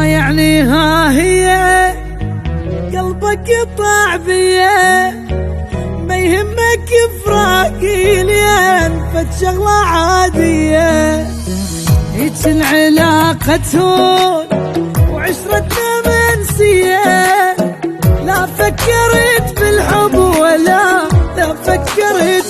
يعني ها هي قلبك يطاع بيه، ما يهمك فراقي لين فد شغلة عادية. هيج العلاقة تهون وعشرتنا منسية، لا فكرت بالحب ولا فكرت